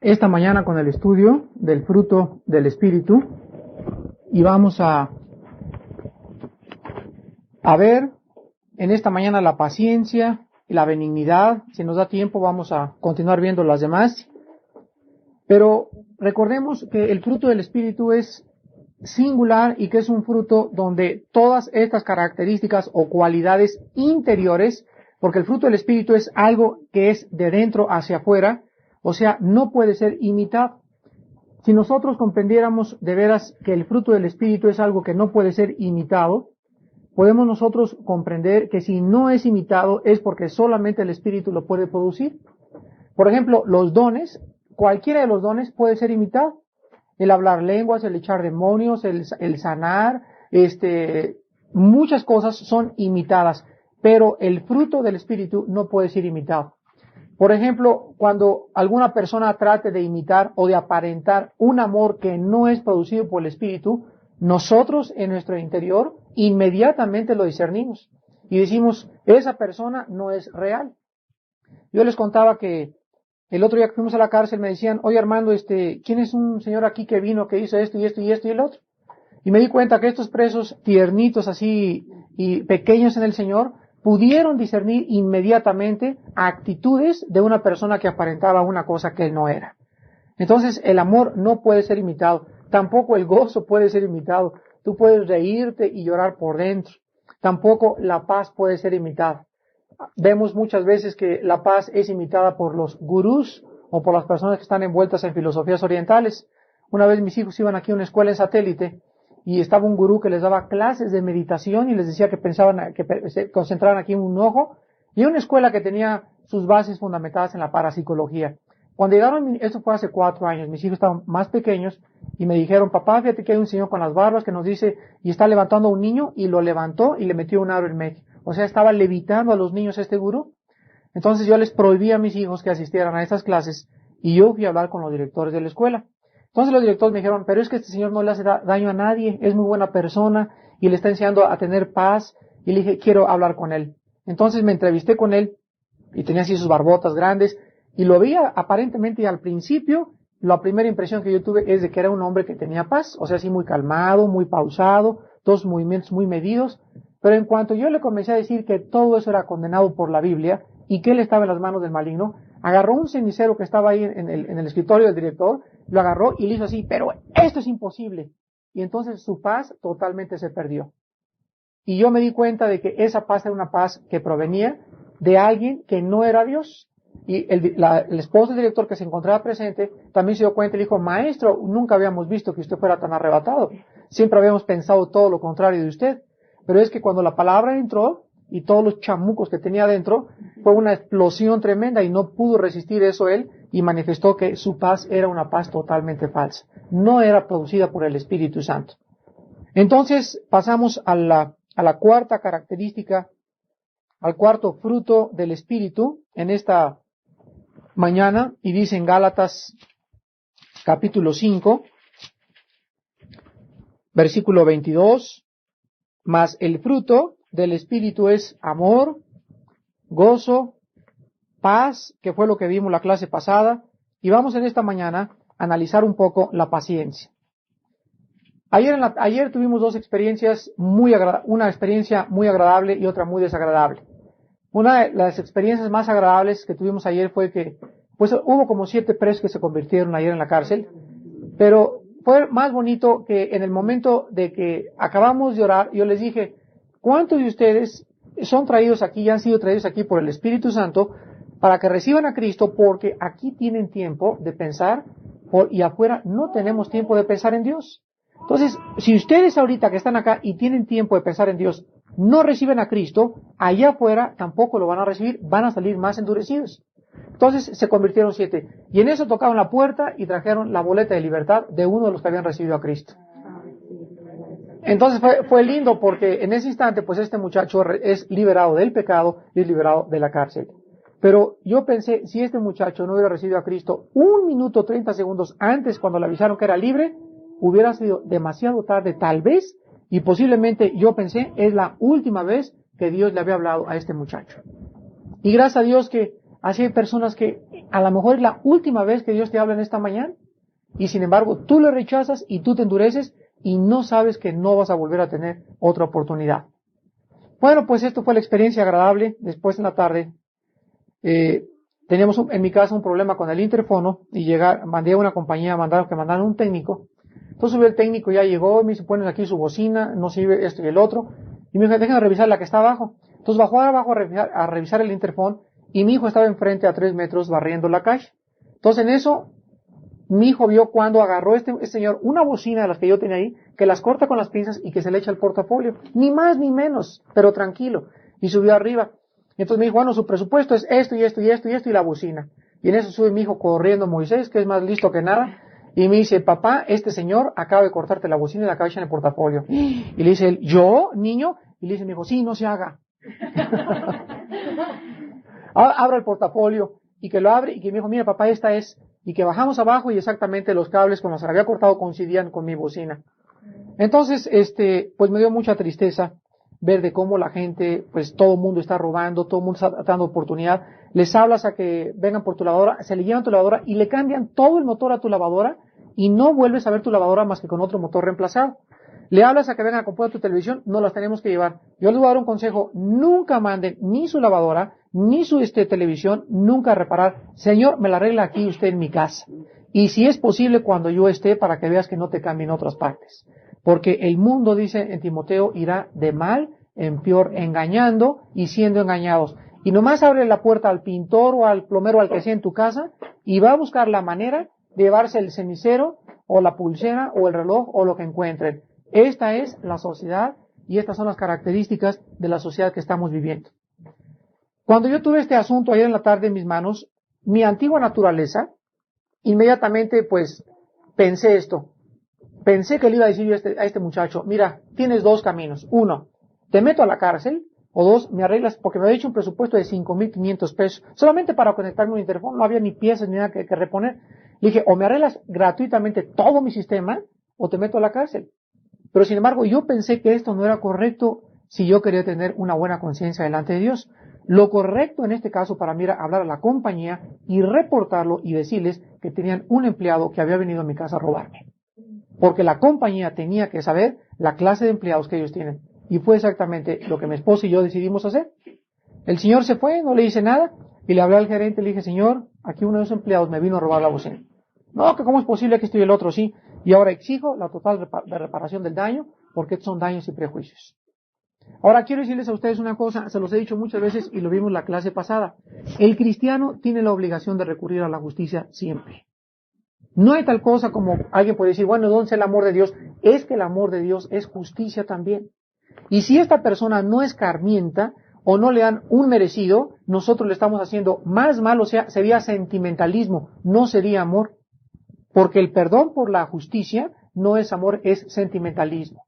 esta mañana con el estudio del fruto del Espíritu y vamos a ver en esta mañana la paciencia y la benignidad. Si nos da tiempo vamos a continuar viendo las demás, pero recordemos que el fruto del Espíritu es singular y que es un fruto donde todas estas características o cualidades interiores, porque el fruto del Espíritu es algo que es de dentro hacia afuera, o sea, no puede ser imitado. Si nosotros comprendiéramos de veras que el fruto del Espíritu es algo que no puede ser imitado, podemos nosotros comprender que si no es imitado es porque solamente el Espíritu lo puede producir. Por ejemplo, los dones, cualquiera de los dones puede ser imitado. El hablar lenguas, el echar demonios, el sanar, muchas cosas son imitadas, pero el fruto del Espíritu no puede ser imitado. Por ejemplo, cuando alguna persona trate de imitar o de aparentar un amor que no es producido por el Espíritu, nosotros en nuestro interior inmediatamente lo discernimos y decimos, esa persona no es real. Yo les contaba que el otro día que fuimos a la cárcel me decían, oye Armando, ¿quién es un señor aquí que vino, que hizo esto y esto y esto y el otro? Y me di cuenta que estos presos tiernitos así y pequeños en el Señor pudieron discernir inmediatamente actitudes de una persona que aparentaba una cosa que él no era. Entonces el amor no puede ser imitado, tampoco el gozo puede ser imitado. Tú puedes reírte y llorar por dentro, tampoco la paz puede ser imitada. Vemos muchas veces que la paz es imitada por los gurús o por las personas que están envueltas en filosofías orientales. Una vez mis hijos iban aquí a una escuela en satélite y estaba un gurú que les daba clases de meditación y les decía que se concentraran aquí en un ojo, y una escuela que tenía sus bases fundamentadas en la parapsicología. Cuando llegaron, esto fue hace 4 años, mis hijos estaban más pequeños y me dijeron, papá, fíjate que hay un señor con las barbas que nos dice, y está levantando a un niño, y lo levantó y le metió un aro en medio. O sea, estaba levitando a los niños este gurú. Entonces yo les prohibí a mis hijos que asistieran a estas clases y yo fui a hablar con los directores de la escuela. Entonces los directores me dijeron, pero es que este señor no le hace daño a nadie, es muy buena persona y le está enseñando a tener paz. Y le dije, quiero hablar con él. Entonces me entrevisté con él y tenía así sus barbotas grandes y lo veía aparentemente, y al principio la primera impresión que yo tuve es de que era un hombre que tenía paz, o sea, así muy calmado, muy pausado, todos movimientos muy medidos. Pero en cuanto yo le comencé a decir que todo eso era condenado por la Biblia y que él estaba en las manos del maligno, agarró un cenicero que estaba ahí en el escritorio del director, lo agarró y le hizo así, pero esto es imposible. Y entonces su paz totalmente se perdió. Y yo me di cuenta de que esa paz era una paz que provenía de alguien que no era Dios. Y el esposo del director, que se encontraba presente, también se dio cuenta y le dijo, maestro, nunca habíamos visto que usted fuera tan arrebatado. Siempre habíamos pensado todo lo contrario de usted. Pero es que cuando la palabra entró y todos los chamucos que tenía dentro, fue una explosión tremenda y no pudo resistir eso él y manifestó que su paz era una paz totalmente falsa. No era producida por el Espíritu Santo. Entonces pasamos a la cuarta característica, al cuarto fruto del Espíritu en esta mañana, y dice en Gálatas capítulo 5, versículo 22, mas el fruto del Espíritu es amor, gozo, paz, que fue lo que vimos la clase pasada, y vamos en esta mañana a analizar un poco la paciencia. Ayer tuvimos dos experiencias una experiencia muy agradable y otra muy desagradable. Una de las experiencias más agradables que tuvimos ayer fue que, pues hubo como 7 presos que se convirtieron ayer en la cárcel, pero fue más bonito que en el momento de que acabamos de orar, yo les dije, ¿cuántos de ustedes son traídos aquí y han sido traídos aquí por el Espíritu Santo para que reciban a Cristo? Porque aquí tienen tiempo de pensar y afuera no tenemos tiempo de pensar en Dios. Entonces, si ustedes ahorita que están acá y tienen tiempo de pensar en Dios, no reciben a Cristo, allá afuera tampoco lo van a recibir, van a salir más endurecidos. Entonces se convirtieron 7. Y en eso tocaron la puerta y trajeron la boleta de libertad de uno de los que habían recibido a Cristo. Entonces fue lindo porque en ese instante, pues este muchacho es liberado del pecado y es liberado de la cárcel. Pero yo pensé, si este muchacho no hubiera recibido a Cristo 1 minuto 30 segundos antes, cuando le avisaron que era libre, hubiera sido demasiado tarde tal vez, y posiblemente yo pensé, es la última vez que Dios le había hablado a este muchacho. Y gracias a Dios que así hay personas que a lo mejor es la última vez que Dios te habla en esta mañana, y sin embargo tú lo rechazas y tú te endureces y no sabes que no vas a volver a tener otra oportunidad. Bueno, pues esto fue la experiencia agradable. Después en la tarde teníamos en mi casa un problema con el interfono y mandé a una compañía, mandaron un técnico. Entonces subió el técnico, ya llegó, y me dice, ponen aquí su bocina, no sirve esto y el otro. Y me dijo, déjenme revisar la que está abajo. Entonces bajó abajo a revisar el interfón y mi hijo estaba enfrente a 3 metros barriendo la calle. Entonces en eso, mi hijo vio cuando agarró este señor una bocina de las que yo tenía ahí, que las corta con las pinzas y que se le echa al portafolio. Ni más ni menos, pero tranquilo. Y subió arriba. Entonces me dijo, bueno, su presupuesto es esto y esto y esto y esto y la bocina. Y en eso sube mi hijo corriendo, Moisés, que es más listo que nada, y me dice, papá, este señor acaba de cortarte la bocina y la acaba de echar en el portafolio. Y le dice él, ¿yo, niño? Y le dice mi hijo, sí, no se haga. Abra el portafolio, y que lo abre, y que me dijo, mira papá, esta es, y que bajamos abajo y exactamente los cables con los que había cortado coincidían con mi bocina. Entonces, pues me dio mucha tristeza ver de cómo la gente, pues todo el mundo está robando, todo el mundo está dando oportunidad. Les hablas a que vengan por tu lavadora, se le llevan tu lavadora y le cambian todo el motor a tu lavadora y no vuelves a ver tu lavadora más que con otro motor reemplazado. Le hablas a que vengan a comprar tu televisión, no las tenemos que llevar. Yo les voy a dar un consejo, nunca manden ni su lavadora, ni su televisión, nunca a reparar. Señor, me la arregla aquí usted en mi casa. Y si es posible cuando yo esté, para que veas que no te cambien otras partes. Porque el mundo, dice en Timoteo, irá de mal en peor, engañando y siendo engañados. Y nomás abre la puerta al pintor o al plomero, al que sea en tu casa, y va a buscar la manera de llevarse el cenicero, o la pulsera, o el reloj, o lo que encuentren. Esta es la sociedad, y estas son las características de la sociedad que estamos viviendo. Cuando yo tuve este asunto ayer en la tarde en mis manos, mi antigua naturaleza, inmediatamente pues pensé esto. Pensé que le iba a decir yo a este muchacho, mira, tienes 2 caminos. 1, te meto a la cárcel, o 2, me arreglas, porque me había hecho un presupuesto de 5,500 pesos, solamente para conectarme a un interfono, no había ni piezas ni nada que reponer. Le dije, o me arreglas gratuitamente todo mi sistema, o te meto a la cárcel. Pero sin embargo, yo pensé que esto no era correcto si yo quería tener una buena conciencia delante de Dios. Lo correcto en este caso para mí era hablar a la compañía y reportarlo y decirles que tenían un empleado que había venido a mi casa a robarme. Porque la compañía tenía que saber la clase de empleados que ellos tienen. Y fue exactamente lo que mi esposo y yo decidimos hacer. El señor se fue, no le hice nada, y le hablé al gerente y le dije, señor, aquí uno de los empleados me vino a robar la bocina. No, que cómo es posible que esto y el otro sí. Y ahora exijo la total reparación del daño, porque estos son daños y prejuicios. Ahora quiero decirles a ustedes una cosa, se los he dicho muchas veces y lo vimos en la clase pasada. El cristiano tiene la obligación de recurrir a la justicia siempre. No hay tal cosa como alguien puede decir, bueno, ¿dónde está el amor de Dios? Es que el amor de Dios es justicia también. Y si esta persona no escarmienta o no le dan un merecido, nosotros le estamos haciendo más mal, o sea, sería sentimentalismo, no sería amor. Porque el perdón por la justicia no es amor, es sentimentalismo.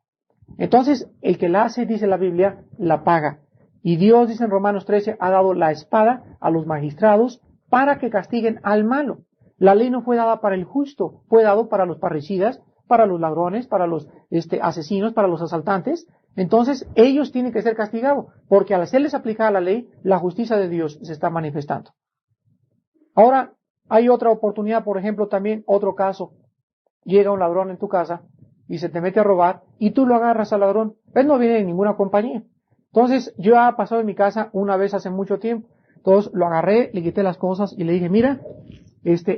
Entonces, el que la hace, dice la Biblia, la paga. Y Dios, dice en Romanos 13, ha dado la espada a los magistrados para que castiguen al malo. La ley no fue dada para el justo, fue dado para los parricidas, para los ladrones, para los asesinos, para los asaltantes. Entonces, ellos tienen que ser castigados, porque al hacerles aplicada la ley, la justicia de Dios se está manifestando. Ahora, hay otra oportunidad, por ejemplo, también otro caso. Llega un ladrón en tu casa y se te mete a robar y tú lo agarras al ladrón. Él no viene de ninguna compañía. Entonces, yo he pasado en mi casa una vez hace mucho tiempo. Entonces, lo agarré, le quité las cosas y le dije, mira,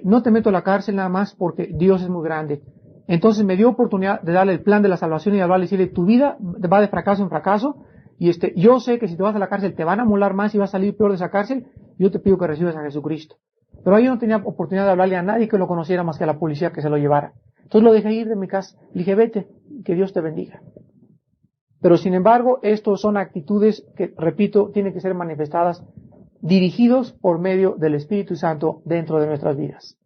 no te meto a la cárcel nada más porque Dios es muy grande. Entonces me dio oportunidad de darle el plan de la salvación y hablarle y decirle, tu vida va de fracaso en fracaso y yo sé que si te vas a la cárcel te van a amolar más y vas a salir peor de esa cárcel. Yo te pido que recibas a Jesucristo. Pero yo no tenía oportunidad de hablarle a nadie que lo conociera más que a la policía que se lo llevara. Entonces lo dejé ir de mi casa. Le dije, vete, que Dios te bendiga. Pero sin embargo, estos son actitudes que, repito, tienen que ser manifestadas, dirigidos por medio del Espíritu Santo dentro de nuestras vidas.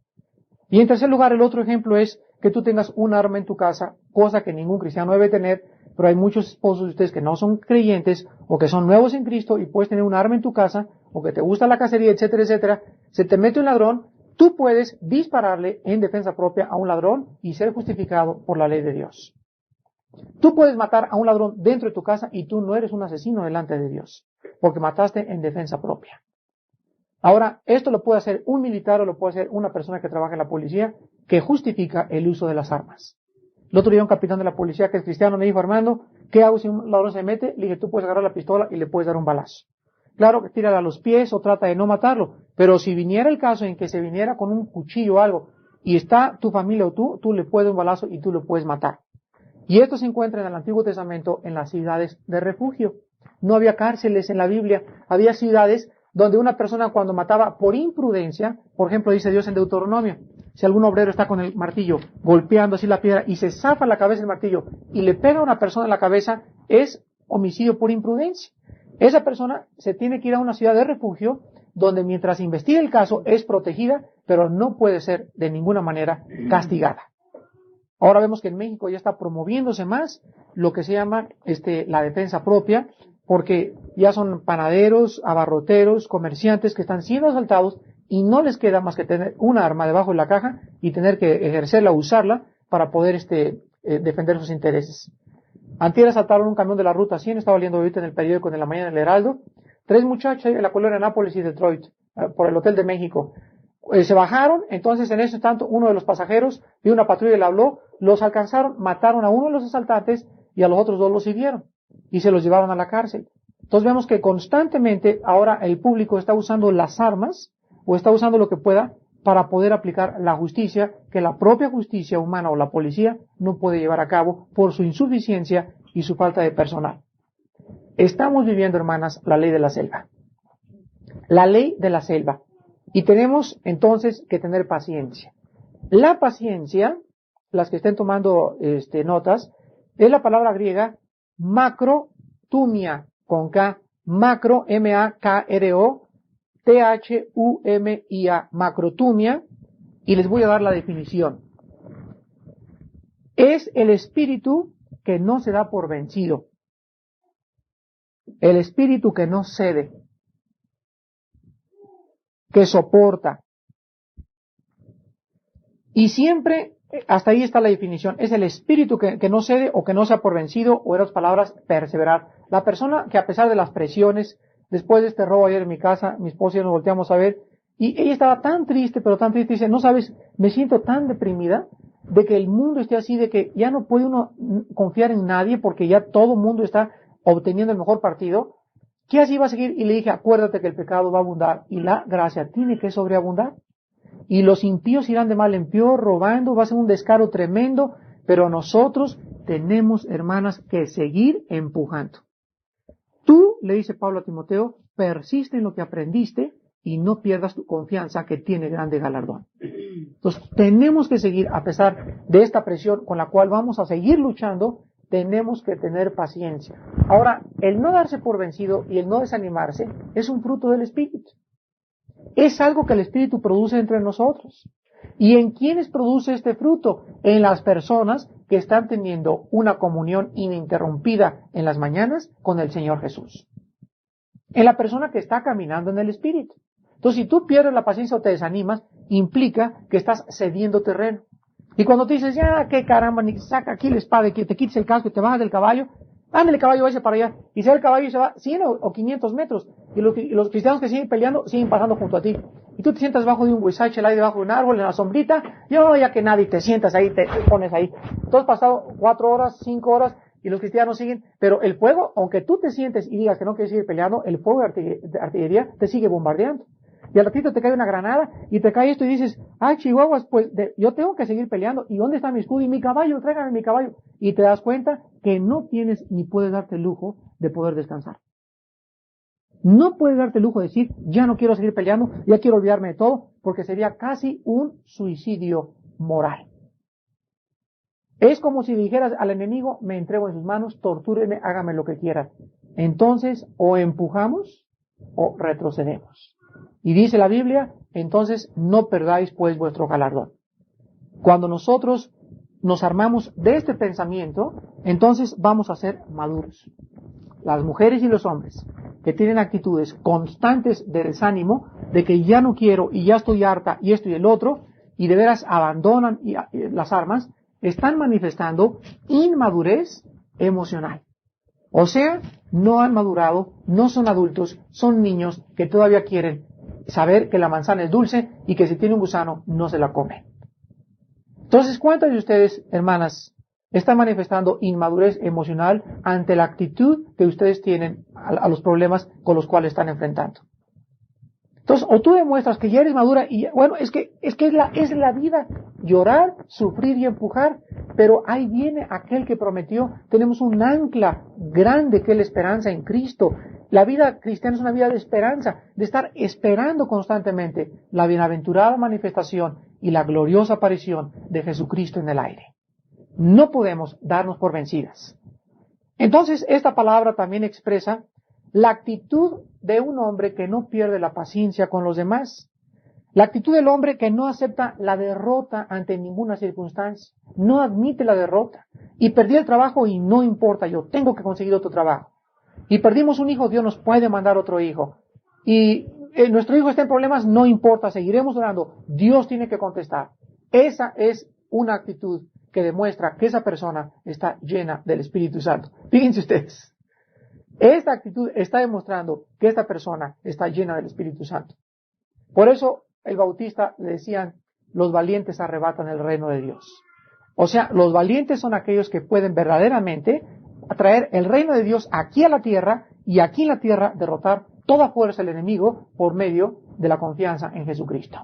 Y en tercer lugar, el otro ejemplo es que tú tengas un arma en tu casa, cosa que ningún cristiano debe tener, pero hay muchos esposos de ustedes que no son creyentes o que son nuevos en Cristo y puedes tener un arma en tu casa o que te gusta la cacería, etcétera, etcétera. Se te mete un ladrón, tú puedes dispararle en defensa propia a un ladrón y ser justificado por la ley de Dios. Tú puedes matar a un ladrón dentro de tu casa y tú no eres un asesino delante de Dios, porque mataste en defensa propia. Ahora, esto lo puede hacer un militar o lo puede hacer una persona que trabaja en la policía que justifica el uso de las armas. El otro día un capitán de la policía que es cristiano me dijo, Armando, ¿qué hago si un ladrón se mete? Le dije, tú puedes agarrar la pistola y le puedes dar un balazo. Claro que tírala a los pies o trata de no matarlo, pero si viniera el caso en que se viniera con un cuchillo o algo y está tu familia o tú le puedes dar un balazo y tú lo puedes matar. Y esto se encuentra en el Antiguo Testamento en las ciudades de refugio. No había cárceles en la Biblia, había ciudades donde una persona cuando mataba por imprudencia, por ejemplo dice Dios en Deuteronomio, si algún obrero está con el martillo golpeando así la piedra y se zafa la cabeza del martillo y le pega a una persona en la cabeza, es homicidio por imprudencia. Esa persona se tiene que ir a una ciudad de refugio donde mientras investiga el caso es protegida, pero no puede ser de ninguna manera castigada. Ahora vemos que en México ya está promoviéndose más lo que se llama la defensa propia, porque ya son panaderos, abarroteros, comerciantes que están siendo asaltados y no les queda más que tener una arma debajo de la caja y tener que ejercerla, usarla para poder defender sus intereses. Antier asaltaron un camión de la ruta 100, estaba leyendo ahorita en el periódico de la mañana en el Heraldo, 3 muchachos en la colonia Nápoles y Detroit, por el Hotel de México. Se bajaron, entonces en ese tanto uno de los pasajeros vio una patrulla y le habló, los alcanzaron, mataron a uno de los asaltantes y a los otros 2 los siguieron y se los llevaron a la cárcel. Entonces vemos que constantemente ahora el público está usando las armas o está usando lo que pueda para poder aplicar la justicia que la propia justicia humana o la policía no puede llevar a cabo por su insuficiencia y su falta de personal. Estamos viviendo, hermanas, la ley de la selva. La ley de la selva. Y tenemos entonces que tener paciencia. La paciencia, las que estén tomando notas, es la palabra griega macrotumia, con K, macro, M-A-K-R-O, T-H-U-M-I-A, macrotumia, y les voy a dar la definición. Es el espíritu que no se da por vencido, el espíritu que no cede, que soporta. Y siempre, hasta ahí está la definición, es el espíritu que no cede o que no sea por vencido, o en otras palabras, perseverar. La persona que a pesar de las presiones, después de este robo ayer en mi casa, mi esposa y yo nos volteamos a ver, y ella estaba tan triste, pero tan triste, dice, no sabes, me siento tan deprimida de que el mundo esté así, de que ya no puede uno confiar en nadie porque ya todo el mundo está obteniendo el mejor partido. ¿Qué así va a seguir? Y le dije, acuérdate que el pecado va a abundar y la gracia tiene que sobreabundar. Y los impíos irán de mal en peor, robando, va a ser un descaro tremendo, pero nosotros tenemos, hermanas, que seguir empujando. Tú, le dice Pablo a Timoteo, persiste en lo que aprendiste y no pierdas tu confianza que tiene grande galardón. Entonces, tenemos que seguir, a pesar de esta presión con la cual vamos a seguir luchando, tenemos que tener paciencia. Ahora, el no darse por vencido y el no desanimarse es un fruto del Espíritu. Es algo que el Espíritu produce entre nosotros. ¿Y en quiénes produce este fruto? En las personas que están teniendo una comunión ininterrumpida en las mañanas con el Señor Jesús. En la persona que está caminando en el Espíritu. Entonces, si tú pierdes la paciencia o te desanimas, implica que estás cediendo terreno. Y cuando te dices, ya, qué caramba, ni saca aquí la espada y que te quites el casco y te bajas del caballo, ándale el caballo, váyase para allá. Y se va el caballo y se va 100 o 500 metros. Y los cristianos que siguen peleando, siguen pasando junto a ti. Y tú te sientas bajo de un huizache, ahí debajo de un árbol, en la sombrita, ya que nadie, te sientas ahí, te pones ahí. Tú has pasado 4 horas, 5 horas, y los cristianos siguen, pero el fuego, aunque tú te sientes y digas que no quieres seguir peleando, el fuego de artillería te sigue bombardeando. Y al ratito te cae una granada y te cae esto y dices, chihuahuas, pues yo tengo que seguir peleando. ¿Y dónde está mi escudo y mi caballo? Tráigame mi caballo. Y te das cuenta que no tienes ni puedes darte el lujo de poder descansar. No puedes darte el lujo de decir, ya no quiero seguir peleando, ya quiero olvidarme de todo, porque sería casi un suicidio moral. Es como si dijeras al enemigo, me entrego en sus manos, tortúreme, hágame lo que quieran. Entonces, o empujamos o retrocedemos. Y dice la Biblia, entonces no perdáis pues vuestro galardón. Cuando nosotros nos armamos de este pensamiento, entonces vamos a ser maduros. Las mujeres y los hombres que tienen actitudes constantes de desánimo, de que ya no quiero y ya estoy harta y esto y el otro, y de veras abandonan las armas, están manifestando inmadurez emocional. O sea, no han madurado, no son adultos, son niños que todavía quieren saber que la manzana es dulce y que si tiene un gusano no se la come. Entonces, ¿cuántas de ustedes, hermanas, están manifestando inmadurez emocional ante la actitud que ustedes tienen a los problemas con los cuales están enfrentando? Entonces, o tú demuestras que ya eres madura y, bueno, es la vida, llorar, sufrir y empujar, pero ahí viene aquel que prometió, tenemos un ancla grande que es la esperanza en Cristo. La vida cristiana es una vida de esperanza, de estar esperando constantemente la bienaventurada manifestación y la gloriosa aparición de Jesucristo en el aire. No podemos darnos por vencidas. Entonces, esta palabra también expresa la actitud de un hombre que no pierde la paciencia con los demás. La actitud del hombre que no acepta la derrota ante ninguna circunstancia. No admite la derrota. Y perdí el trabajo y no importa, yo tengo que conseguir otro trabajo. Y perdimos un hijo, Dios nos puede mandar otro hijo. Y nuestro hijo está en problemas, no importa, seguiremos orando. Dios tiene que contestar. Esa es una actitud que demuestra que esa persona está llena del Espíritu Santo. Fíjense ustedes. Esta actitud está demostrando que esta persona está llena del Espíritu Santo. Por eso el Bautista le decían, los valientes arrebatan el reino de Dios. O sea, los valientes son aquellos que pueden verdaderamente atraer el reino de Dios aquí a la tierra y aquí en la tierra derrotar toda fuerza del enemigo por medio de la confianza en Jesucristo.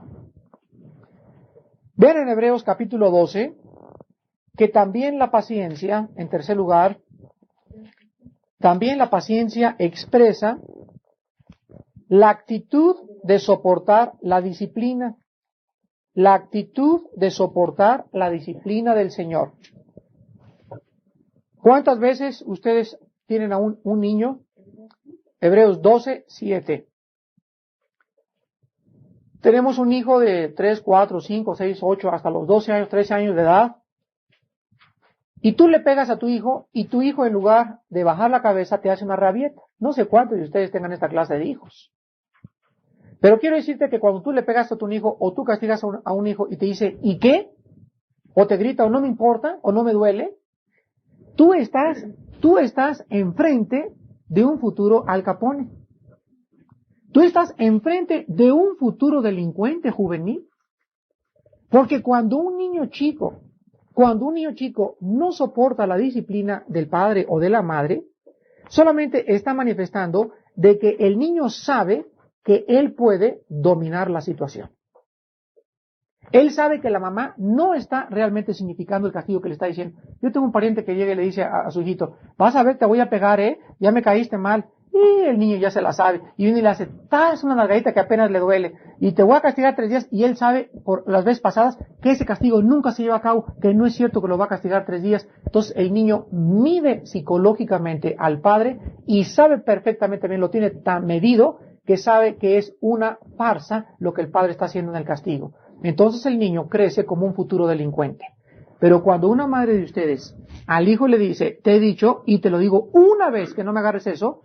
Vean en Hebreos capítulo 12 que también la paciencia, en tercer lugar, también la paciencia expresa la actitud de soportar la disciplina. La actitud de soportar la disciplina del Señor. ¿Cuántas veces ustedes tienen a un niño? Hebreos 12, 7. Tenemos un hijo de 3, 4, 5, 6, 8, hasta los 12 años, 13 años de edad. Y tú le pegas a tu hijo y tu hijo en lugar de bajar la cabeza te hace una rabieta. No sé cuántos de ustedes tengan esta clase de hijos. Pero quiero decirte que cuando tú le pegas a tu hijo o tú castigas a un hijo y te dice, ¿y qué? O te grita o no me importa o no me duele. Tú estás enfrente de un futuro Al Capone. Tú estás enfrente de un futuro delincuente juvenil. Porque cuando un niño chico no soporta la disciplina del padre o de la madre, solamente está manifestando de que el niño sabe que él puede dominar la situación. Él sabe que la mamá no está realmente significando el castigo que le está diciendo. Yo tengo un pariente que llega y le dice a su hijito, vas a ver, te voy a pegar, ya me caíste mal. Y el niño ya se la sabe. Y viene y le hace, es una nalgadita que apenas le duele. Y te voy a castigar 3 días. Y él sabe, por las veces pasadas, que ese castigo nunca se lleva a cabo, que no es cierto que lo va a castigar 3 días. Entonces el niño mide psicológicamente al padre y sabe perfectamente bien, lo tiene tan medido, que sabe que es una farsa lo que el padre está haciendo en el castigo. Entonces el niño crece como un futuro delincuente. Pero cuando una madre de ustedes al hijo le dice, te he dicho y te lo digo una vez que no me agarres eso,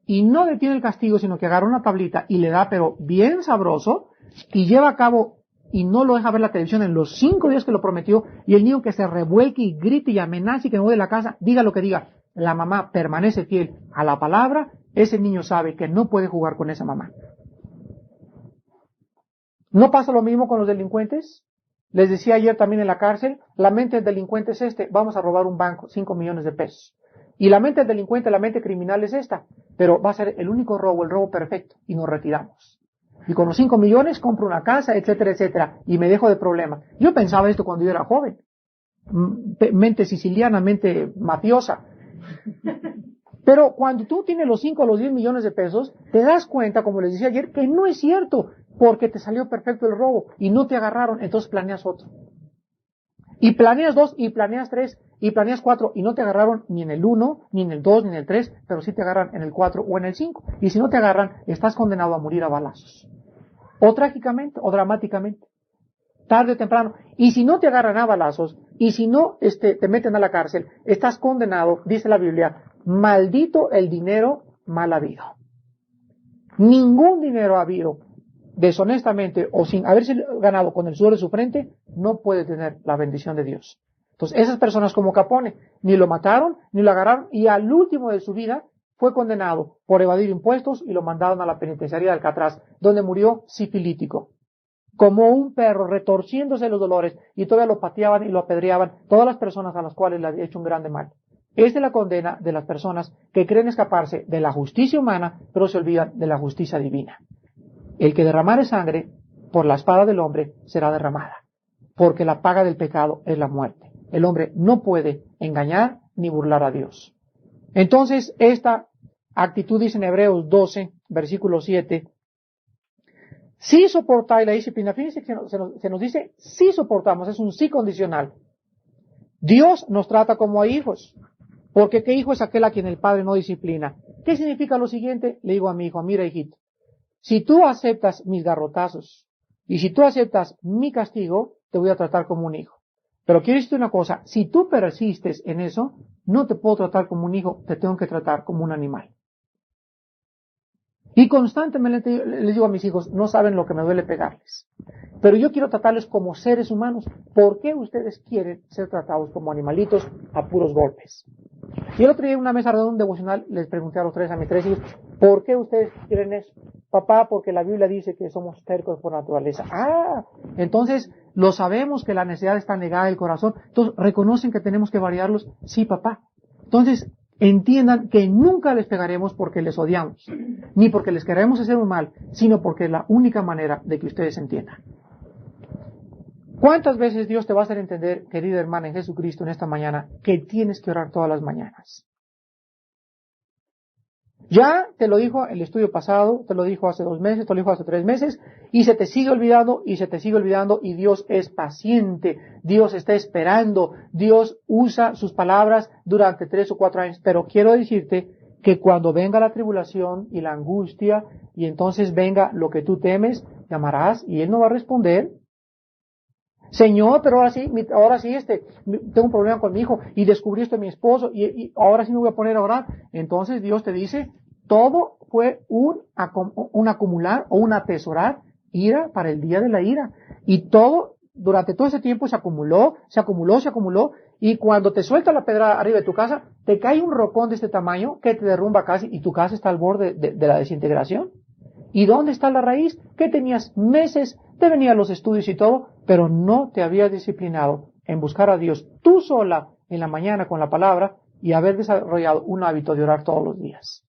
y no detiene el castigo, sino que agarra una tablita y le da, pero bien sabroso, y lleva a cabo y no lo deja ver la televisión en los 5 días que lo prometió, y el niño que se revuelque y grite y amenace y que no de la casa, diga lo que diga, la mamá permanece fiel a la palabra, ese niño sabe que no puede jugar con esa mamá. ¿No pasa lo mismo con los delincuentes? Les decía ayer también en la cárcel, la mente del delincuente es vamos a robar un banco, 5 millones de pesos. Y la mente del delincuente, la mente criminal es esta, pero va a ser el único robo, el robo perfecto, y nos retiramos. Y con los 5 millones compro una casa, etcétera, etcétera, y me dejo de problemas. Yo pensaba esto cuando yo era joven. Mente siciliana, mente mafiosa. Pero cuando tú tienes los 5 o los 10 millones de pesos, te das cuenta, como les decía ayer, que no es cierto, porque te salió perfecto el robo y no te agarraron, entonces planeas otro. Y planeas 2, y planeas 3, y planeas 4, y no te agarraron ni en el 1, ni en el 2, ni en el 3, pero sí te agarran en el 4 o en el 5. Y si no te agarran, estás condenado a morir a balazos. O trágicamente, o dramáticamente. Tarde o temprano. Y si no te agarran a balazos, y si no te meten a la cárcel, estás condenado, dice la Biblia, maldito el dinero mal habido. Ningún dinero habido deshonestamente o sin haberse ganado con el sudor de su frente, no puede tener la bendición de Dios. Entonces, esas personas como Capone, ni lo mataron, ni lo agarraron, y al último de su vida, fue condenado por evadir impuestos y lo mandaron a la penitenciaría de Alcatraz, donde murió sifilítico. Como un perro, retorciéndose los dolores, y todavía lo pateaban y lo apedreaban todas las personas a las cuales le había hecho un grande mal. Esta es la condena de las personas que creen escaparse de la justicia humana, pero se olvidan de la justicia divina. El que derramare sangre por la espada del hombre será derramada, porque la paga del pecado es la muerte. El hombre no puede engañar ni burlar a Dios. Entonces, esta actitud dice en Hebreos 12, versículo 7, si soportáis la disciplina, fíjense que se nos dice, si soportamos, es un sí condicional. Dios nos trata como a hijos, porque ¿qué hijo es aquel a quien el padre no disciplina? ¿Qué significa lo siguiente? Le digo a mi hijo, mira hijito, si tú aceptas mis garrotazos, y si tú aceptas mi castigo, te voy a tratar como un hijo. Pero quiero decirte una cosa, si tú persistes en eso, no te puedo tratar como un hijo, te tengo que tratar como un animal. Y constantemente les digo a mis hijos, no saben lo que me duele pegarles. Pero yo quiero tratarles como seres humanos. ¿Por qué ustedes quieren ser tratados como animalitos a puros golpes? Y el otro día en una mesa redonda devocional les pregunté a mis tres hijos, ¿por qué ustedes quieren eso? Papá, porque la Biblia dice que somos tercos por naturaleza. Entonces lo sabemos que la necesidad está negada del corazón. Entonces reconocen que tenemos que variarlos. Sí, papá. Entonces entiendan que nunca les pegaremos porque les odiamos, ni porque les queremos hacer un mal, sino porque es la única manera de que ustedes entiendan. ¿Cuántas veces Dios te va a hacer entender, querida hermana en Jesucristo, en esta mañana, que tienes que orar todas las mañanas? Ya te lo dijo el estudio pasado, te lo dijo hace 2 meses, te lo dijo hace 3 meses, y se te sigue olvidando, y se te sigue olvidando, y Dios es paciente, Dios está esperando, Dios usa sus palabras durante 3 o 4 años, pero quiero decirte que cuando venga la tribulación y la angustia, y entonces venga lo que tú temes, llamarás, y Él no va a responder. Señor, pero ahora sí, tengo un problema con mi hijo y descubrí esto de mi esposo y ahora sí me voy a poner a orar. Entonces Dios te dice, todo fue un acumular o un atesorar ira para el día de la ira. Y durante todo ese tiempo se acumuló, y cuando te suelta la pedra arriba de tu casa, te cae un rocón de este tamaño que te derrumba casi y tu casa está al borde de la desintegración. ¿Y dónde está la raíz? Que tenías meses, te venían los estudios y todo, pero no te habías disciplinado en buscar a Dios tú sola en la mañana con la palabra y haber desarrollado un hábito de orar todos los días.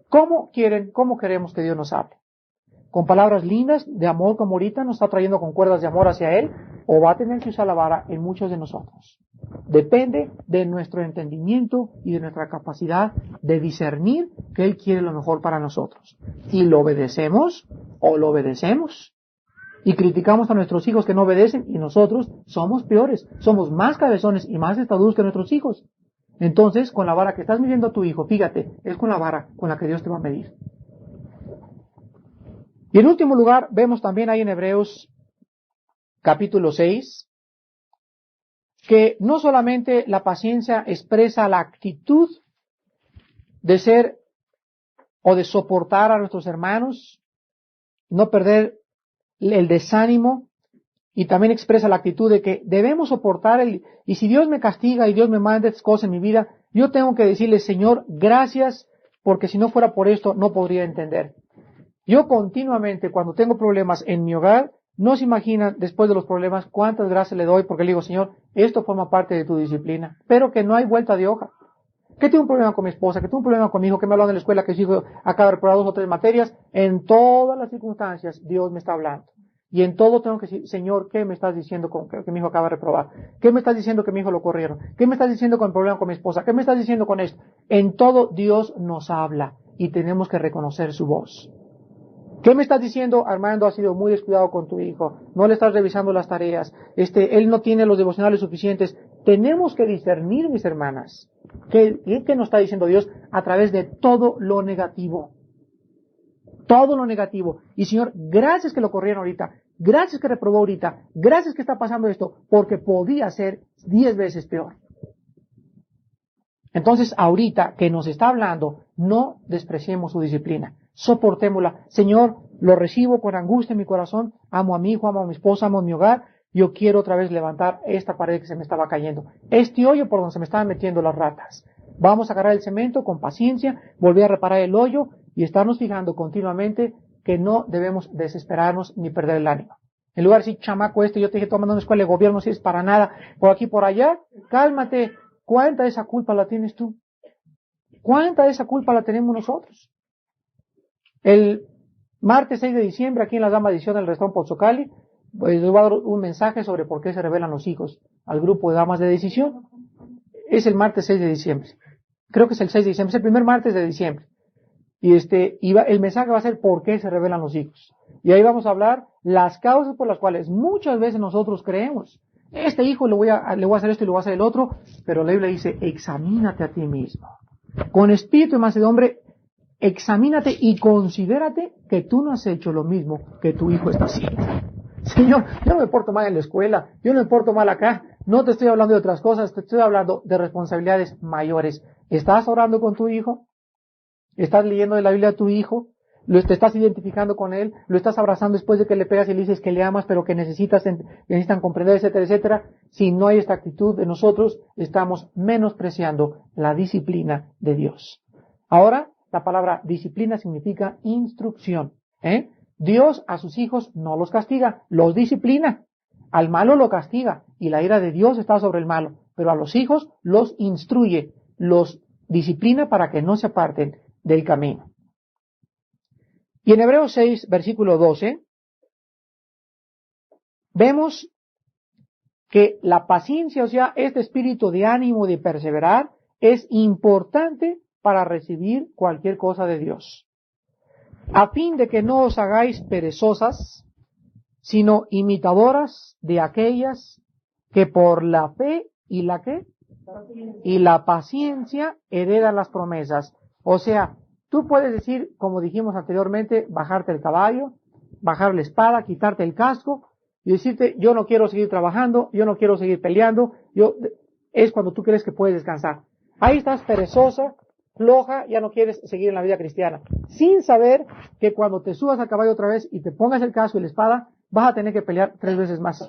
¿Cómo queremos que Dios nos hable? ¿Con palabras lindas de amor como ahorita nos está trayendo con cuerdas de amor hacia Él? ¿O va a tener que usar la vara en muchos de nosotros? Depende de nuestro entendimiento y de nuestra capacidad de discernir que Él quiere lo mejor para nosotros. Y lo obedecemos o lo obedecemos. Y criticamos a nuestros hijos que no obedecen y nosotros somos peores. Somos más cabezones y más testaduros que nuestros hijos. Entonces, con la vara que estás midiendo a tu hijo, fíjate, es con la vara con la que Dios te va a medir. Y en último lugar, vemos también ahí en Hebreos capítulo 6, que no solamente la paciencia expresa la actitud de ser o de soportar a nuestros hermanos, no perder el desánimo, y también expresa la actitud de que debemos soportar y si Dios me castiga y Dios me manda estas cosas en mi vida, yo tengo que decirle, Señor, gracias, porque si no fuera por esto no podría entender. Yo continuamente, cuando tengo problemas en mi hogar, no se imaginan, después de los problemas, cuántas gracias le doy, porque le digo, Señor, esto forma parte de tu disciplina, pero que no hay vuelta de hoja. Que tengo un problema con mi esposa, que tengo un problema con mi hijo, que me hablan en la escuela, que su hijo acaba de reprobar 2 o 3 materias, en todas las circunstancias Dios me está hablando. Y en todo tengo que decir, Señor, ¿qué me estás diciendo que mi hijo acaba de reprobar? ¿Qué me estás diciendo que mi hijo lo corrieron? ¿Qué me estás diciendo con el problema con mi esposa? ¿Qué me estás diciendo con esto? En todo Dios nos habla y tenemos que reconocer su voz. ¿Qué me estás diciendo? Armando ha sido muy descuidado con tu hijo. No le estás revisando las tareas. Él no tiene los devocionales suficientes. Tenemos que discernir, mis hermanas. ¿Qué nos está diciendo Dios? A través de todo lo negativo. Todo lo negativo. Y Señor, gracias que lo corrieron ahorita. Gracias que reprobó ahorita. Gracias que está pasando esto. Porque podía ser 10 veces peor. Entonces, ahorita que nos está hablando, no despreciemos su disciplina. Soportémosla. Señor, lo recibo con angustia en mi corazón. Amo a mi hijo, amo a mi esposa, amo a mi hogar. Yo quiero otra vez levantar esta pared que se me estaba cayendo. Este hoyo por donde se me estaban metiendo las ratas. Vamos a agarrar el cemento con paciencia, volver a reparar el hoyo y estarnos fijando continuamente que no debemos desesperarnos ni perder el ánimo. En lugar de decir, chamaco, yo te dije, tomando una escuela de gobierno, no sirves para nada, por aquí, por allá, cálmate. ¿Cuánta de esa culpa la tienes tú? ¿Cuánta de esa culpa la tenemos nosotros? El martes 6 de diciembre, aquí en la Dama Edición del Restaurante Pozzocali, pues les voy a dar un mensaje sobre por qué se revelan los hijos al grupo de damas de decisión. Es el martes 6 de diciembre. Creo que es el 6 de diciembre, es el primer martes de diciembre. Y el mensaje va a ser por qué se revelan los hijos. Y ahí vamos a hablar las causas por las cuales muchas veces nosotros creemos, este hijo le voy a hacer esto y le voy a hacer el otro, pero la Biblia dice, examínate a ti mismo. Con espíritu de mansedumbre, examínate y considérate que tú no has hecho lo mismo que tu hijo está haciendo. Señor, yo no me porto mal en la escuela, yo no me porto mal acá, no te estoy hablando de otras cosas, te estoy hablando de responsabilidades mayores. ¿Estás orando con tu hijo? ¿Estás leyendo de la Biblia a tu hijo? ¿Te estás identificando con él? ¿Lo estás abrazando después de que le pegas y le dices que le amas, pero que necesitan comprender, etcétera, etcétera? Si no hay esta actitud de nosotros, estamos menospreciando la disciplina de Dios. Ahora, la palabra disciplina significa instrucción. Dios a sus hijos no los castiga, los disciplina. Al malo lo castiga y la ira de Dios está sobre el malo, pero a los hijos los instruye, los disciplina para que no se aparten del camino. Y en Hebreos 6, versículo 12, vemos que la paciencia, o sea, este espíritu de ánimo de perseverar, es importante para recibir cualquier cosa de Dios. A fin de que no os hagáis perezosas, sino imitadoras de aquellas que por la fe y la ¿qué? Y la paciencia heredan las promesas. O sea, tú puedes decir, como dijimos anteriormente, bajarte el caballo, bajar la espada, quitarte el casco y decirte, yo no quiero seguir trabajando, yo no quiero seguir peleando, es cuando tú crees que puedes descansar. Ahí estás perezosa, floja, ya no quieres seguir en la vida cristiana, sin saber que cuando te subas al caballo otra vez y te pongas el casco y la espada, vas a tener que pelear 3 veces más.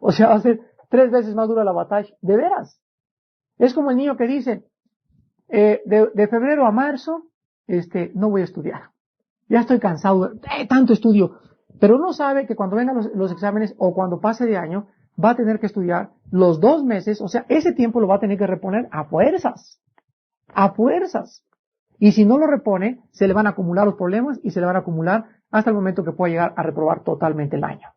O sea, va a ser 3 veces más dura la batalla. De veras. Es como el niño que dice, de febrero a marzo, no voy a estudiar. Ya estoy cansado de tanto estudio. Pero no sabe que cuando vengan los exámenes o cuando pase de año, va a tener que estudiar los 2 meses, o sea, ese tiempo lo va a tener que reponer a fuerzas. A fuerzas. Y si no lo repone, se le van a acumular los problemas y se le van a acumular hasta el momento que pueda llegar a reprobar totalmente el año.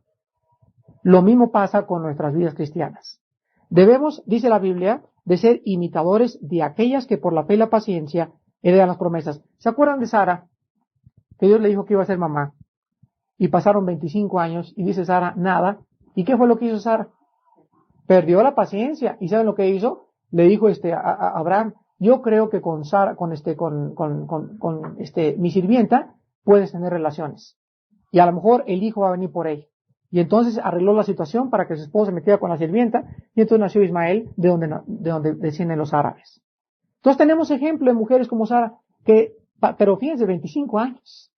Lo mismo pasa con nuestras vidas cristianas. Debemos, dice la Biblia, de ser imitadores de aquellas que por la fe y la paciencia heredan las promesas. ¿Se acuerdan de Sara? Que Dios le dijo que iba a ser mamá. Y pasaron 25 años y dice Sara, nada. ¿Y qué fue lo que hizo Sara? Perdió la paciencia. ¿Y saben lo que hizo? Le dijo a Abraham, yo creo que con Sara, con mi sirvienta, puedes tener relaciones. Y a lo mejor el hijo va a venir por ella. Y entonces arregló la situación para que su esposo se metiera con la sirvienta, y entonces nació Ismael, de donde descienden los árabes. Entonces tenemos ejemplo de mujeres como Sara, pero fíjense, 25 años.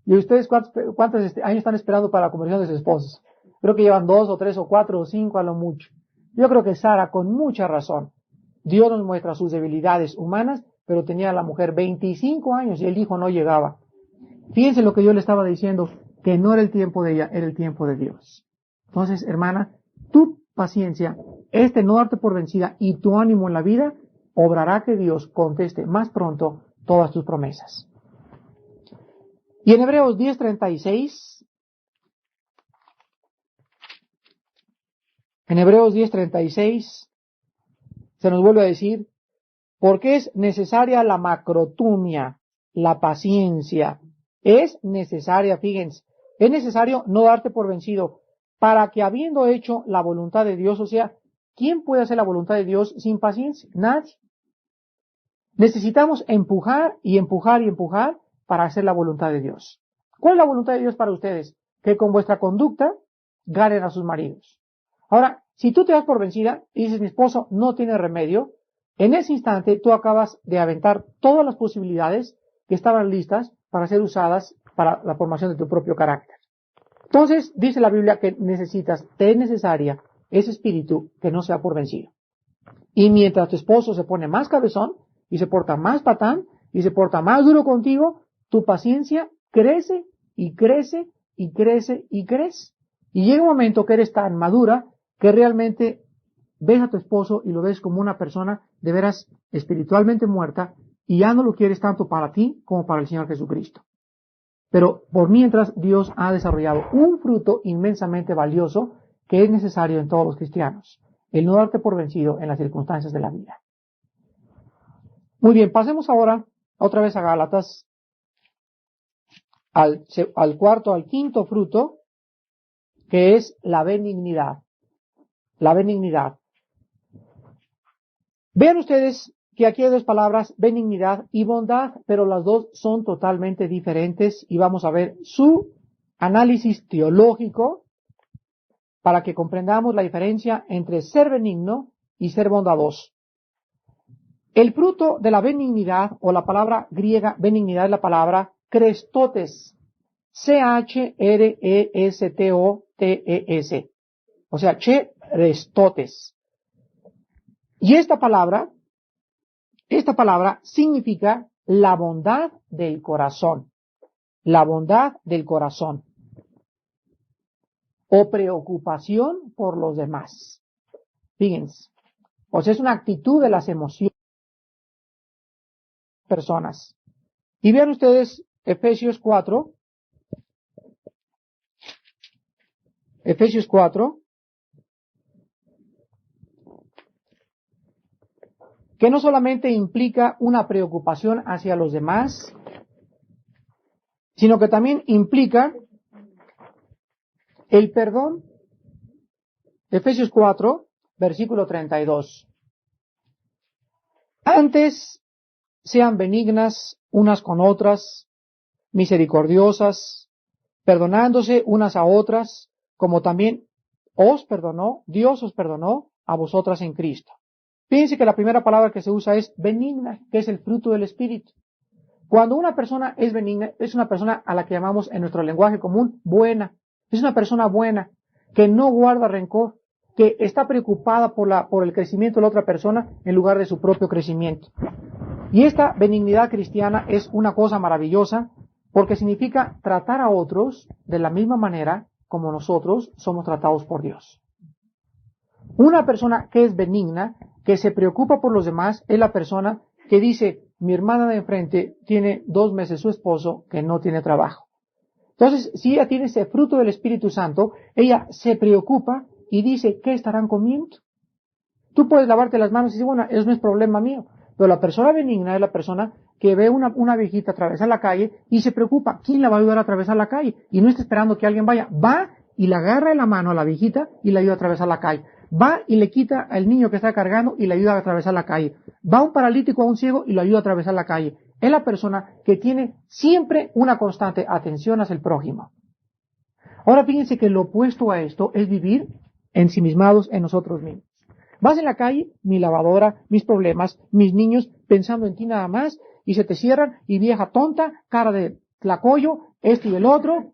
¿Y ustedes cuántos años están esperando para la conversión de sus esposos? Creo que llevan 2 o 3 o 4 o 5 a lo mucho. Yo creo que Sara, con mucha razón, Dios nos muestra sus debilidades humanas, pero tenía a la mujer 25 años y el hijo no llegaba. Fíjense lo que Dios le estaba diciendo, que no era el tiempo de ella, era el tiempo de Dios. Entonces, hermana, tu paciencia, no darte por vencida y tu ánimo en la vida, obrará que Dios conteste más pronto todas tus promesas. Y en Hebreos 10:36, se nos vuelve a decir, porque es necesaria la macrotumia, la paciencia. Es necesaria, fíjense, es necesario no darte por vencido, para que habiendo hecho la voluntad de Dios, o sea, ¿quién puede hacer la voluntad de Dios sin paciencia? Nadie. Necesitamos empujar y empujar y empujar para hacer la voluntad de Dios. ¿Cuál es la voluntad de Dios para ustedes? Que con vuestra conducta ganen a sus maridos. Ahora, si tú te das por vencida y dices, mi esposo no tiene remedio, en ese instante tú acabas de aventar todas las posibilidades que estaban listas para ser usadas para la formación de tu propio carácter. Entonces, dice la Biblia que es necesaria ese espíritu que no sea por vencido. Y mientras tu esposo se pone más cabezón y se porta más patán y se porta más duro contigo, tu paciencia crece y crece y crece y crece. Y llega un momento que eres tan madura que realmente ves a tu esposo y lo ves como una persona de veras espiritualmente muerta y ya no lo quieres tanto para ti como para el Señor Jesucristo. Pero por mientras Dios ha desarrollado un fruto inmensamente valioso que es necesario en todos los cristianos, el no darte por vencido en las circunstancias de la vida. Muy bien, pasemos ahora otra vez a Gálatas, al quinto fruto, que es la benignidad. La benignidad. Vean ustedes que aquí hay dos palabras, benignidad y bondad, pero las dos son totalmente diferentes y vamos a ver su análisis teológico para que comprendamos la diferencia entre ser benigno y ser bondadoso. El fruto de la benignidad, o la palabra griega benignidad, es la palabra Chrestotes, Chrestotes, o sea, Chrestotes. Y esta palabra significa la bondad del corazón, la bondad del corazón, o preocupación por los demás. Fíjense, o sea, es una actitud de las emociones de las personas. Y vean ustedes Efesios 4, que no solamente implica una preocupación hacia los demás, sino que también implica el perdón. Efesios 4, versículo 32. Antes sean benignas unas con otras, misericordiosas, perdonándose unas a otras, como también Dios os perdonó a vosotras en Cristo. Fíjense que la primera palabra que se usa es benigna, que es el fruto del Espíritu. Cuando una persona es benigna, es una persona a la que llamamos en nuestro lenguaje común buena. Es una persona buena, que no guarda rencor, que está preocupada por el crecimiento de la otra persona en lugar de su propio crecimiento. Y esta benignidad cristiana es una cosa maravillosa porque significa tratar a otros de la misma manera como nosotros somos tratados por Dios. Una persona que es benigna, que se preocupa por los demás, es la persona que dice, mi hermana de enfrente tiene 2 meses su esposo que no tiene trabajo. Entonces, si ella tiene ese fruto del Espíritu Santo, ella se preocupa y dice, ¿qué estarán comiendo? Tú puedes lavarte las manos y decir, bueno, eso no es problema mío. Pero la persona benigna es la persona que ve una viejita atravesar la calle y se preocupa, ¿quién la va a ayudar a atravesar la calle? Y no está esperando que alguien vaya. Va y la agarra de la mano a la viejita y la ayuda a atravesar la calle. Va y le quita al niño que está cargando y le ayuda a atravesar la calle. Va un paralítico a un ciego y lo ayuda a atravesar la calle. Es la persona que tiene siempre una constante atención hacia el prójimo. Ahora fíjense que lo opuesto a esto es vivir ensimismados en nosotros mismos. Vas en la calle, mi lavadora, mis problemas, mis niños, pensando en ti nada más, y se te cierran, y vieja tonta, cara de tlacoyo, esto y el otro.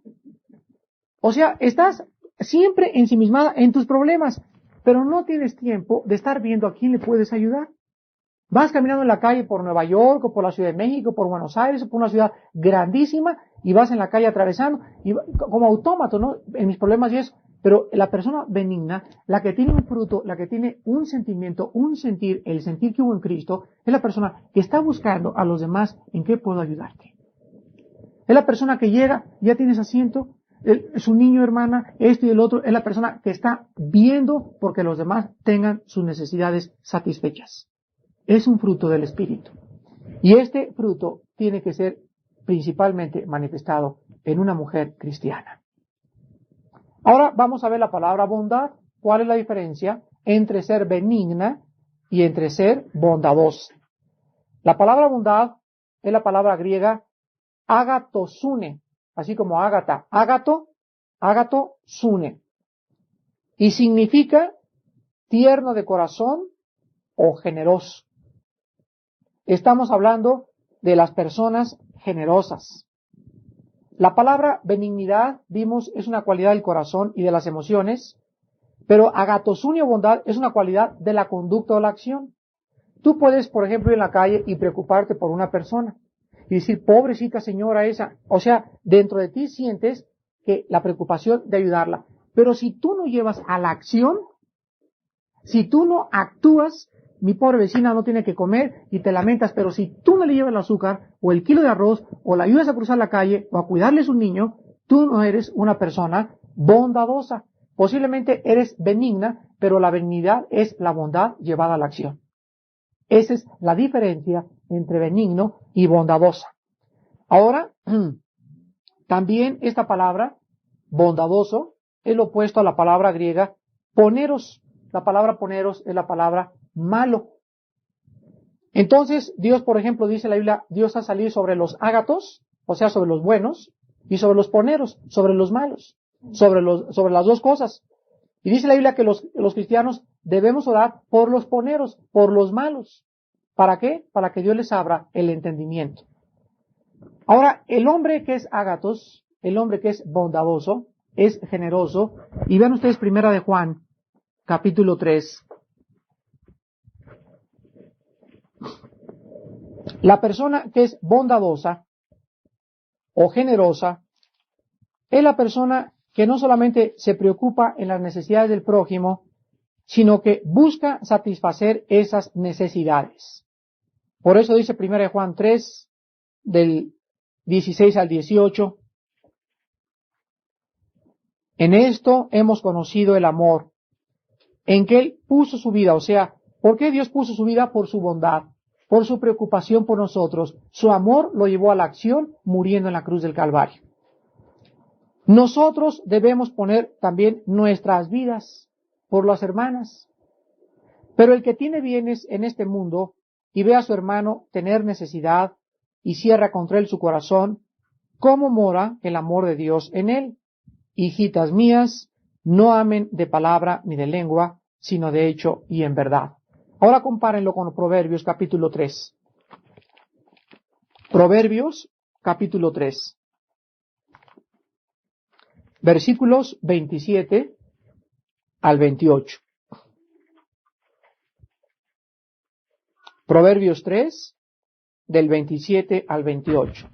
O sea, estás siempre ensimismada en tus problemas, pero no tienes tiempo de estar viendo a quién le puedes ayudar. Vas caminando en la calle por Nueva York, o por la Ciudad de México, por Buenos Aires, o por una ciudad grandísima, y vas en la calle atravesando, y como autómato, ¿no? En mis problemas y eso. Pero la persona benigna, la que tiene un fruto, la que tiene un sentimiento, un sentir, el sentir que hubo en Cristo, es la persona que está buscando a los demás en qué puedo ayudarte. Es la persona que llega, ya tienes asiento, su niño, hermana, esto y el otro, es la persona que está viendo porque los demás tengan sus necesidades satisfechas. Es un fruto del Espíritu. Y este fruto tiene que ser principalmente manifestado en una mujer cristiana. Ahora vamos a ver la palabra bondad. ¿Cuál es la diferencia entre ser benigna y entre ser bondadosa? La palabra bondad es la palabra griega agatosune, así como ágata, agatosune, y significa tierno de corazón o generoso. Estamos hablando de las personas generosas. La palabra benignidad, vimos, es una cualidad del corazón y de las emociones, Pero agatosunio, bondad, es una cualidad de la conducta o la acción. Tú puedes, por ejemplo, ir en la calle y preocuparte por una persona y decir, pobrecita señora esa. O sea, dentro de ti sientes que la preocupación de ayudarla. Pero si tú no llevas a la acción, si tú no actúas, mi pobre vecina no tiene que comer y te lamentas, pero si tú no le llevas el azúcar o el kilo de arroz o la ayudas a cruzar la calle o a cuidarles un niño, tú no eres una persona bondadosa. Posiblemente eres benigna, pero la benignidad es la bondad llevada a la acción. Esa es la diferencia entre benigno y bondadosa. Ahora, también esta palabra, bondadoso, es lo opuesto a la palabra griega, poneros. La palabra poneros es la palabra malo. Entonces, Dios, por ejemplo, dice en la Biblia, Dios ha salido sobre los ágatos, o sea, sobre los buenos, y sobre los poneros, sobre los malos, sobre las dos cosas. Y dice la Biblia que los cristianos debemos orar por los poneros, por los malos. ¿Para qué? Para que Dios les abra el entendimiento. Ahora, el hombre que es ágatos, el hombre que es bondadoso, es generoso. Y vean ustedes primera de Juan, capítulo 3. La persona que es bondadosa o generosa es la persona que no solamente se preocupa en las necesidades del prójimo, sino que busca satisfacer esas necesidades. Por eso dice 1 Juan 3, del 16 al 18, en esto hemos conocido el amor, en que Él puso su vida, o sea, ¿por qué Dios puso su vida? Por su bondad, por su preocupación por nosotros. Su amor lo llevó a la acción muriendo en la cruz del Calvario. Nosotros debemos poner también nuestras vidas por las hermanas. Pero el que tiene bienes en este mundo y ve a su hermano tener necesidad y cierra contra él su corazón, ¿cómo mora el amor de Dios en él? Hijitas mías, no amen de palabra ni de lengua, sino de hecho y en verdad. Ahora compárenlo con Proverbios capítulo 3. Proverbios capítulo 3. Versículos 27 al 28. Proverbios 3, del 27 al 28.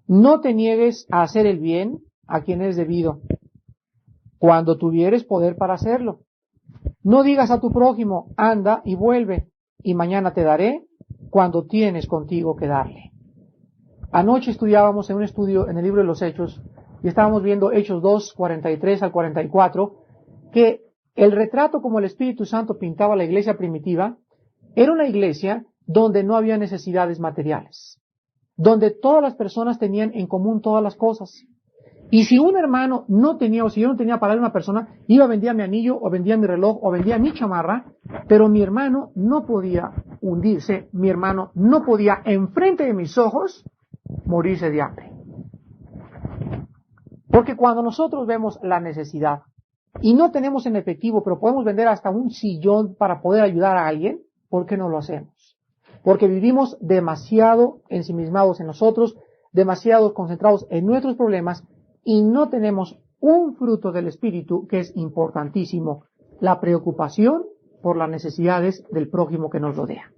No te niegues a hacer el bien a quien es debido, cuando tuvieres poder para hacerlo. No digas a tu prójimo, anda y vuelve, y mañana te daré, cuando tienes contigo que darle. Anoche estudiábamos en un estudio en el libro de los Hechos, y estábamos viendo Hechos 2, 43 al 44, que el retrato como el Espíritu Santo pintaba la iglesia primitiva, era una iglesia donde no había necesidades materiales, donde todas las personas tenían en común todas las cosas. Y si un hermano no tenía, o si yo no tenía para darle a una persona, iba a vendía mi anillo, o vendía mi reloj, o vendía mi chamarra, pero mi hermano no podía hundirse, mi hermano no podía, enfrente de mis ojos, morirse de hambre. Porque cuando nosotros vemos la necesidad, y no tenemos en efectivo, pero podemos vender hasta un sillón para poder ayudar a alguien, ¿por qué no lo hacemos? Porque vivimos demasiado ensimismados en nosotros, demasiado concentrados en nuestros problemas, y no tenemos un fruto del Espíritu que es importantísimo, la preocupación por las necesidades del prójimo que nos rodea.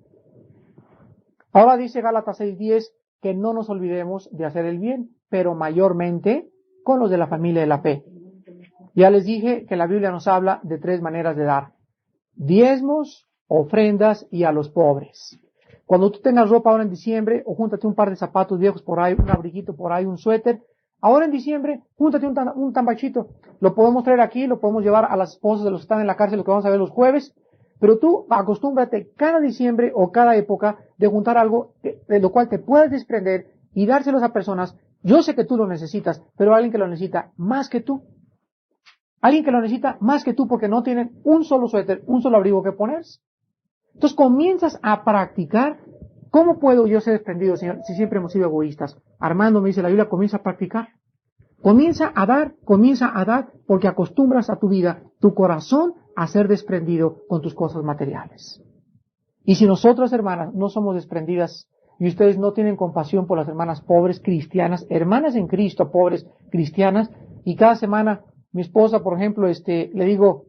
Ahora dice Gálatas 6:10 que no nos olvidemos de hacer el bien, pero mayormente con los de la familia de la fe. Ya les dije que la Biblia nos habla de 3 maneras de dar: diezmos, ofrendas y a los pobres. Cuando tú tengas ropa ahora en diciembre, o júntate un par de zapatos viejos por ahí, un abriguito por ahí, un suéter, ahora en diciembre, júntate un tambachito. Lo podemos traer aquí, lo podemos llevar a las esposas de los que están en la cárcel, lo que vamos a ver los jueves, pero tú acostúmbrate cada diciembre o cada época de juntar algo de lo cual te puedas desprender y dárselos a personas. Yo sé que tú lo necesitas, pero alguien que lo necesita más que tú. Alguien que lo necesita más que tú porque no tienen un solo suéter, un solo abrigo que ponerse. Entonces comienzas a practicar. ¿Cómo puedo yo ser desprendido, Señor, si siempre hemos sido egoístas? Armando, me dice la Biblia, comienza a practicar. Comienza a dar, porque acostumbras a tu vida, tu corazón, a ser desprendido con tus cosas materiales. Y si nosotras, hermanas, no somos desprendidas, y ustedes no tienen compasión por las hermanas pobres cristianas, hermanas en Cristo, pobres cristianas, y cada semana Mi esposa, por ejemplo, le digo,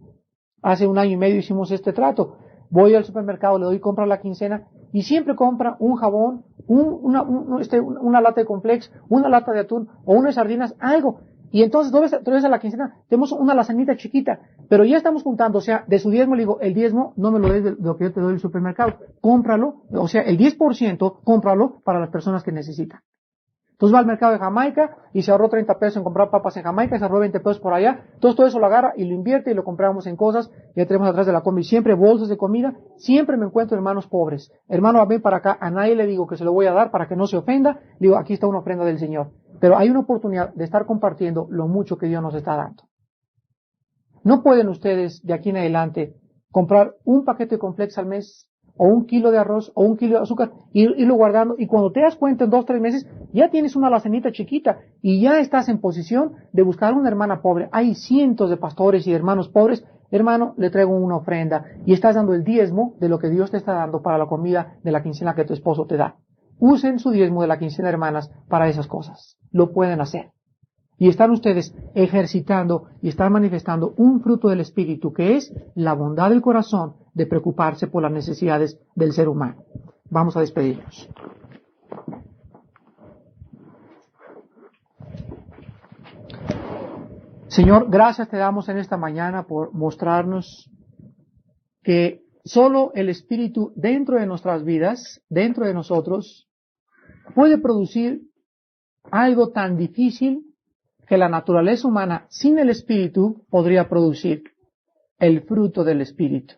hace 1 año y medio hicimos este trato. Voy al supermercado, le doy compra la quincena y siempre compra un jabón, una lata de Complex, una lata de atún o unas sardinas, algo. Y entonces, 2 veces a la quincena, tenemos una lasañita chiquita, pero ya estamos juntando, o sea, de su diezmo le digo, el diezmo no me lo des de lo que yo te doy del supermercado, cómpralo, o sea, el 10%, cómpralo para las personas que necesitan. Entonces va al mercado de Jamaica y se ahorró 30 pesos en comprar papas en Jamaica, se ahorró 20 pesos por allá. Entonces todo eso lo agarra y lo invierte y lo compramos en cosas. Ya tenemos atrás de la combi siempre bolsas de comida. Siempre me encuentro hermanos pobres. Hermano, ven para acá. A nadie le digo que se lo voy a dar para que no se ofenda. Le digo, aquí está una ofrenda del Señor. Pero hay una oportunidad de estar compartiendo lo mucho que Dios nos está dando. No pueden ustedes de aquí en adelante comprar un paquete de Complex al mes, o 1 kilo de arroz, o 1 kilo de azúcar, irlo guardando, y cuando te das cuenta en 2, 3 meses, ya tienes una lasanita chiquita, y ya estás en posición de buscar una hermana pobre. Hay cientos de pastores y hermanos pobres. Hermano, le traigo una ofrenda, y estás dando el diezmo de lo que Dios te está dando para la comida de la quincena que tu esposo te da. Usen su diezmo de la quincena, hermanas, para esas cosas. Lo pueden hacer. Y están ustedes ejercitando y están manifestando un fruto del Espíritu, que es la bondad del corazón de preocuparse por las necesidades del ser humano. Vamos a despedirnos. Señor, gracias te damos en esta mañana por mostrarnos que solo el Espíritu dentro de nuestras vidas, dentro de nosotros, puede producir algo tan difícil que la naturaleza humana sin el Espíritu podría producir: el fruto del Espíritu.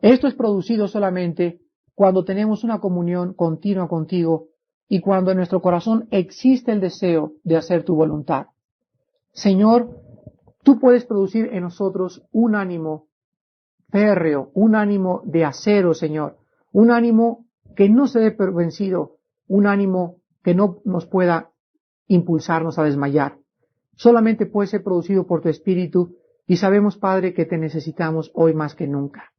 Esto es producido solamente cuando tenemos una comunión continua contigo y cuando en nuestro corazón existe el deseo de hacer tu voluntad. Señor, tú puedes producir en nosotros un ánimo férreo, un ánimo de acero, Señor, un ánimo que no se dé por vencido, un ánimo que no nos pueda impulsarnos a desmayar. Solamente puede ser producido por tu Espíritu, y sabemos, Padre, que te necesitamos hoy más que nunca.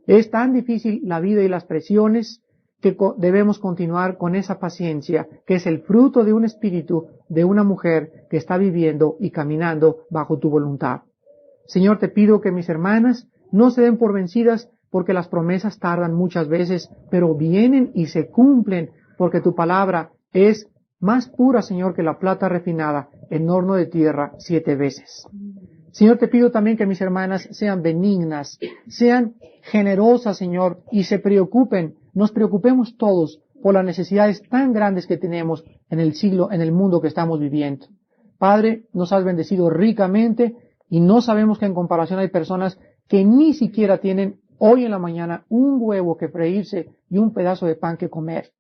Es tan difícil la vida y las presiones que debemos continuar con esa paciencia, que es el fruto de un espíritu de una mujer que está viviendo y caminando bajo tu voluntad. Señor, te pido que mis hermanas no se den por vencidas, porque las promesas tardan muchas veces, pero vienen y se cumplen, porque tu palabra es más pura, Señor, que la plata refinada en horno de tierra 7 veces. Señor, te pido también que mis hermanas sean benignas, sean generosas, Señor, y nos preocupemos todos por las necesidades tan grandes que tenemos en el mundo que estamos viviendo. Padre, nos has bendecido ricamente, y no sabemos que en comparación hay personas que ni siquiera tienen hoy en la mañana un huevo que freírse y un pedazo de pan que comer.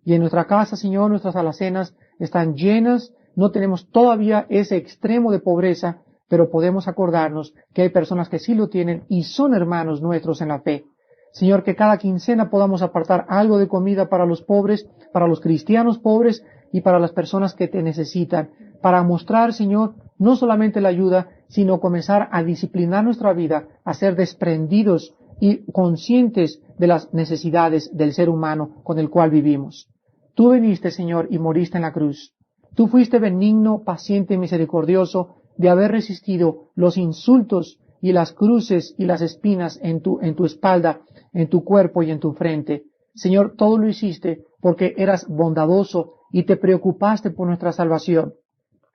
Y en nuestra casa, Señor, nuestras alacenas están llenas, no tenemos todavía ese extremo de pobreza, pero podemos acordarnos que hay personas que sí lo tienen y son hermanos nuestros en la fe. Señor, que cada quincena podamos apartar algo de comida para los pobres, para los cristianos pobres y para las personas que te necesitan, para mostrar, Señor, no solamente la ayuda, sino comenzar a disciplinar nuestra vida, a ser desprendidos y conscientes de las necesidades del ser humano con el cual vivimos. Tú viniste, Señor, y moriste en la cruz. Tú fuiste benigno, paciente y misericordioso de haber resistido los insultos y las cruces y las espinas en tu espalda, en tu cuerpo y en tu frente. Señor, todo lo hiciste porque eras bondadoso y te preocupaste por nuestra salvación.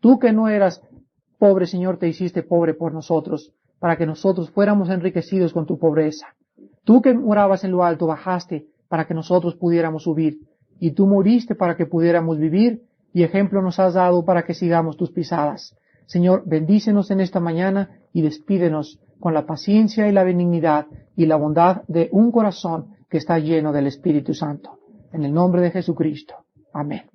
Tú que no eras pobre, Señor, te hiciste pobre por nosotros, para que nosotros fuéramos enriquecidos con tu pobreza. Tú que morabas en lo alto, bajaste para que nosotros pudiéramos subir. Y tú moriste para que pudiéramos vivir, y ejemplo nos has dado para que sigamos tus pisadas. Señor, bendícenos en esta mañana y despídenos con la paciencia y la benignidad y la bondad de un corazón que está lleno del Espíritu Santo. En el nombre de Jesucristo. Amén.